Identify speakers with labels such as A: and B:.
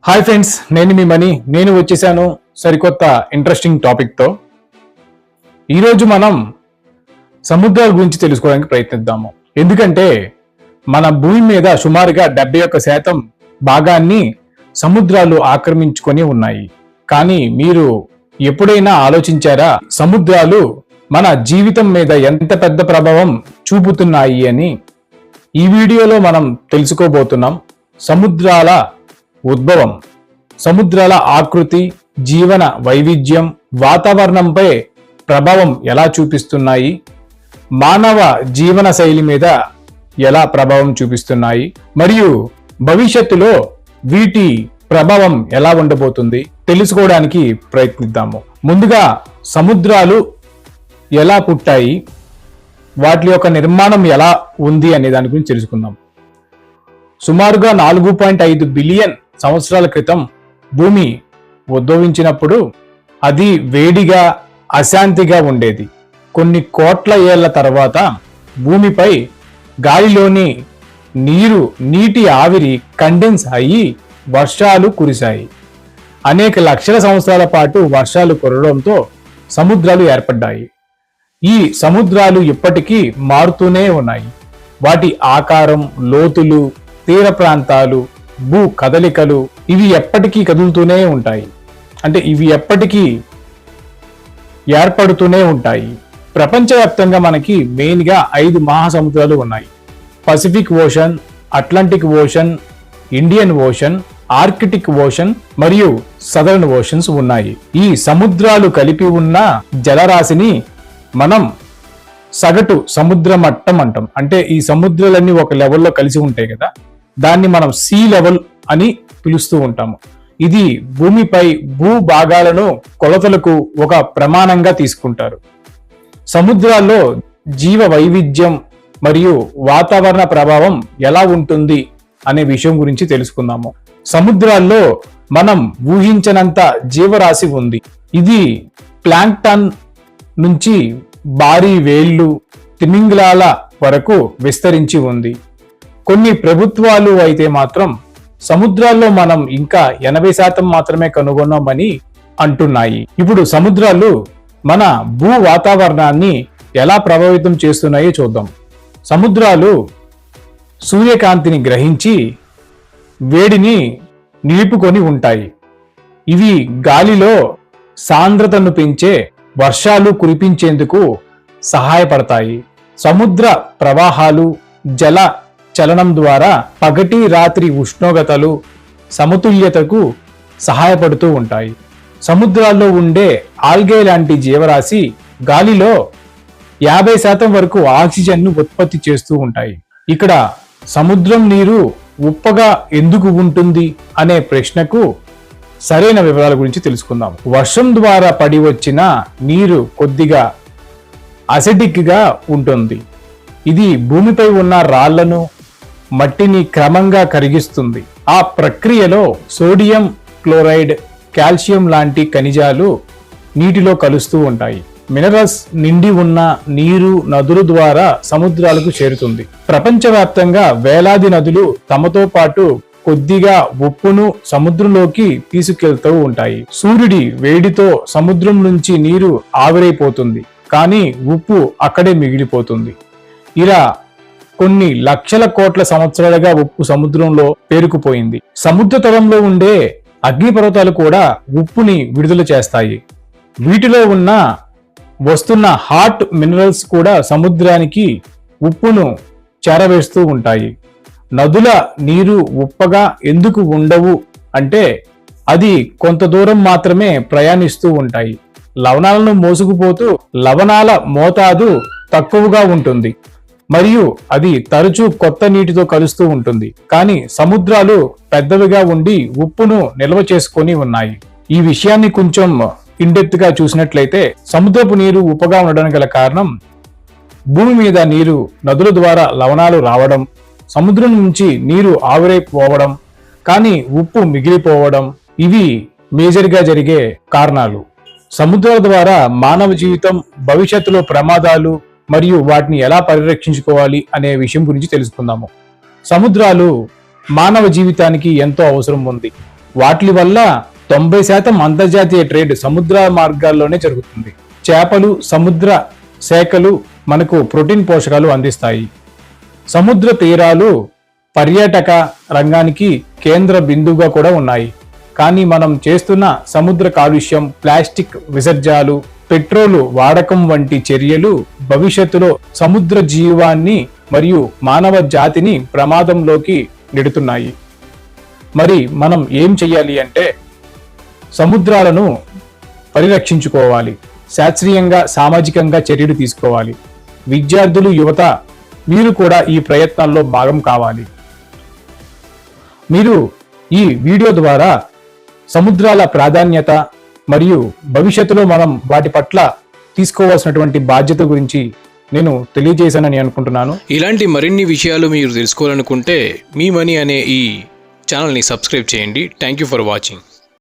A: Hi friends, నేను మీ money. నేను వచ్చేసాను సరికొత్త ఇంట్రెస్టింగ్ టాపిక్తో. ఈరోజు మనం సముద్రాల గురించి తెలుసుకోవడానికి ప్రయత్నిద్దాము. ఎందుకంటే మన భూమి మీద సుమారుగా 71% భాగాన్ని సముద్రాలు ఆక్రమించుకొని ఉన్నాయి. కానీ మీరు ఎప్పుడైనా ఆలోచించారా సముద్రాలు మన జీవితం మీద ఎంత పెద్ద ప్రభావం చూపుతున్నాయి అని? ఈ వీడియోలో మనం తెలుసుకోబోతున్నాం. సముద్రాల ఉద్భవం, సముద్రాల ఆకృతి, జీవన వైవిధ్యం, వాతావరణంపై ప్రభావం ఎలా చూపిస్తున్నాయి, మానవ జీవన శైలి మీద ఎలా ప్రభావం చూపిస్తున్నాయి, మరియు భవిష్యత్తులో వీటి ప్రభావం ఎలా ఉండబోతుంది తెలుసుకోవడానికి ప్రయత్నిద్దాము. ముందుగా సముద్రాలు ఎలా పుట్టాయి, వాటి యొక్క నిర్మాణం ఎలా ఉంది అనే దాని గురించి తెలుసుకుందాం. సుమారుగా 4.5 బిలియన్ సంవత్సరాల క్రితం భూమి ఉద్భవించినప్పుడు అది వేడిగా, అశాంతిగా ఉండేది. కొన్ని కోట్ల ఏళ్ల తర్వాత భూమిపై గాలిలోని నీటి ఆవిరి కండెన్స్ అయ్యి వర్షాలు కురిశాయి. అనేక లక్షల సంవత్సరాల పాటు వర్షాలు కురవడంతో సముద్రాలు ఏర్పడ్డాయి. ఈ సముద్రాలు ఇప్పటికీ మారుతూనే ఉన్నాయి. వాటి ఆకారం, లోతులు, తీర ప్రాంతాలు, భూ కదలికలు ఇవి ఎప్పటికీ కదులుతూనే ఉంటాయి. అంటే ఇవి ఎప్పటికీ ఏర్పడుతూనే ఉంటాయి. ప్రపంచవ్యాప్తంగా మనకి మెయిన్గా 5 మహాసముద్రాలు ఉన్నాయి. Pacific ocean, Atlantic ocean, Indian ocean, Arctic ocean మరియు సదరన్ ఓషన్స్ ఉన్నాయి. ఈ సముద్రాలు కలిపి ఉన్న జలరాశిని మనం సగటు సముద్ర మట్టం అంటాం. అంటే ఈ సముద్రాలన్నీ ఒక లెవెల్లో కలిసి ఉంటాయి కదా, దాన్ని మనం సీ లెవెల్ అని పిలుస్తూ ఉంటాము. ఇది భూమిపై భూభాగాలను కొలతలకు ఒక ప్రమాణంగా తీసుకుంటారు. సముద్రాల్లో జీవ వైవిధ్యం మరియు వాతావరణ ప్రభావం ఎలా ఉంటుంది అనే విషయం గురించి తెలుసుకుందాము. సముద్రాల్లో మనం ఊహించనంత జీవరాశి ఉంది. ఇది ప్లాంక్టన్ నుంచి భారీ వేళ్ళు, తిమింగలాల వరకు విస్తరించి ఉంది. కొన్ని ప్రభుత్వాలు అయితే మాత్రం సముద్రాల్లో మనం ఇంకా 80% మాత్రమే కనుగొన్నామని అంటున్నాయి. ఇప్పుడు సముద్రాలు మన భూ వాతావరణాన్ని ఎలా ప్రభావితం చేస్తున్నాయో చూద్దాం. సముద్రాలు సూర్యకాంతిని గ్రహించి వేడిని నిలుపుకొని ఉంటాయి. ఇవి గాలిలో సాంద్రతను పెంచే వర్షాలు కురిపించేందుకు సహాయపడతాయి. సముద్ర ప్రవాహాలు, జల చలనం ద్వారా పగటి రాత్రి ఉష్ణోగ్రతలు సమతుల్యతకు సహాయపడుతూ ఉంటాయి. సముద్రాల్లో ఉండే ఆల్గే లాంటి జీవరాశి గాలిలో 50% వరకు ఆక్సిజన్ను ఉత్పత్తి చేస్తూ ఉంటాయి. ఇక్కడ సముద్రం నీరు ఉప్పగా ఎందుకు ఉంటుంది అనే ప్రశ్నకు సరైన వివరాల గురించి తెలుసుకుందాం. వర్షం ద్వారా పడి వచ్చిన నీరు కొద్దిగా అసిడిక్ గా ఉంటుంది. ఇది భూమిపై ఉన్న రాళ్లను, మట్టిని క్రమంగా కరిగిస్తుంది. ఆ ప్రక్రియలో సోడియం క్లోరైడ్, కాల్షియం లాంటి ఖనిజాలు నీటిలో కలుస్తూ ఉంటాయి. మినరల్స్ నిండి ఉన్న నీరు నదుల ద్వారా సముద్రాలకు చేరుతుంది. ప్రపంచవ్యాప్తంగా వేలాది నదులు తమతో పాటు కొద్దిగా ఉప్పును సముద్రంలోకి తీసుకెళ్తూ ఉంటాయి. సూర్యుడి వేడితో సముద్రం నుంచి నీరు ఆవిరైపోతుంది, కానీ ఉప్పు అక్కడే మిగిలిపోతుంది. ఇలా కొన్ని లక్షల కోట్ల సంవత్సరాలుగా ఉప్పు సముద్రంలో పేరుకుపోయింది. సముద్ర తలంలో ఉండే అగ్నిపర్వతాలు కూడా ఉప్పుని విడుదల చేస్తాయి. వీటిలో వస్తున్న హాట్ మినరల్స్ కూడా సముద్రానికి ఉప్పును చేరవేస్తూ ఉంటాయి. నదుల నీరు ఉప్పగా ఎందుకు ఉండవు అంటే అది కొంత దూరం మాత్రమే ప్రయాణిస్తూ ఉంటాయి. లవణాలను మోసుకుపోతూ లవణాల మోతాదు తక్కువగా ఉంటుంది మరియు అది తరచూ కొత్త నీటితో కలుస్తూ ఉంటుంది. కానీ సముద్రాలు పెద్దవిగా ఉండి ఉప్పును నిల్వ చేసుకొని ఉన్నాయి. ఈ విషయాన్ని కొంచెం ఇన్డెప్త్ గా చూసినట్లయితే సముద్రపు నీరు ఉప్పగా ఉండడానికి గల కారణం భూమి మీద నీరు నదుల ద్వారా లవణాలు రావడం, సముద్రం నుంచి నీరు ఆవిరైపోవడం, కానీ ఉప్పు మిగిలిపోవడం ఇవి మేజర్ గా జరిగే కారణాలు. సముద్రాల ద్వారా మానవ జీవితం, భవిష్యత్తులో ప్రమాదాలు మరియు వాటిని ఎలా పరిరక్షించుకోవాలి అనే విషయం గురించి తెలుసుకుందాము. సముద్రాలు మానవ జీవితానికి ఎంతో అవసరం ఉంది. వాటి వల్ల 90% అంతర్జాతీయ ట్రేడ్ సముద్ర మార్గాల్లోనే జరుగుతుంది. చేపలు, సముద్ర శాఖలు మనకు ప్రోటీన్ పోషకాలు అందిస్తాయి. సముద్ర తీరాలు పర్యాటక రంగానికి కేంద్ర బిందువుగా కూడా ఉన్నాయి. కానీ మనం చేస్తున్న సముద్ర కాలుష్యం, ప్లాస్టిక్ విసర్జాలు, పెట్రోలు వాడకం వంటి చర్యలు భవిష్యత్తులో సముద్ర జీవాన్ని మరియు మానవ జాతిని ప్రమాదంలోకి నెడుతున్నాయి. మరి మనం ఏం చెయ్యాలి అంటే సముద్రాలను పరిరక్షించుకోవాలి. శాస్త్రీయంగా, సామాజికంగా చర్యలు తీసుకోవాలి. విద్యార్థులు, యువత మీరు కూడా ఈ ప్రయత్నాల్లో భాగం కావాలి. మీరు ఈ వీడియో ద్వారా సముద్రాల ప్రాధాన్యత మరియు భవిష్యత్తులో మనం వాటి పట్ల తీసుకోవాల్సినటువంటి బాధ్యత గురించి నేను తెలియజేశానని అనుకుంటున్నాను.
B: ఇలాంటి మరిన్ని విషయాలు మీరు తెలుసుకోవాలనుకుంటే మీ మనీ అనే ఈ ఛానల్ని సబ్స్క్రైబ్ చేయండి. Thank you for watching.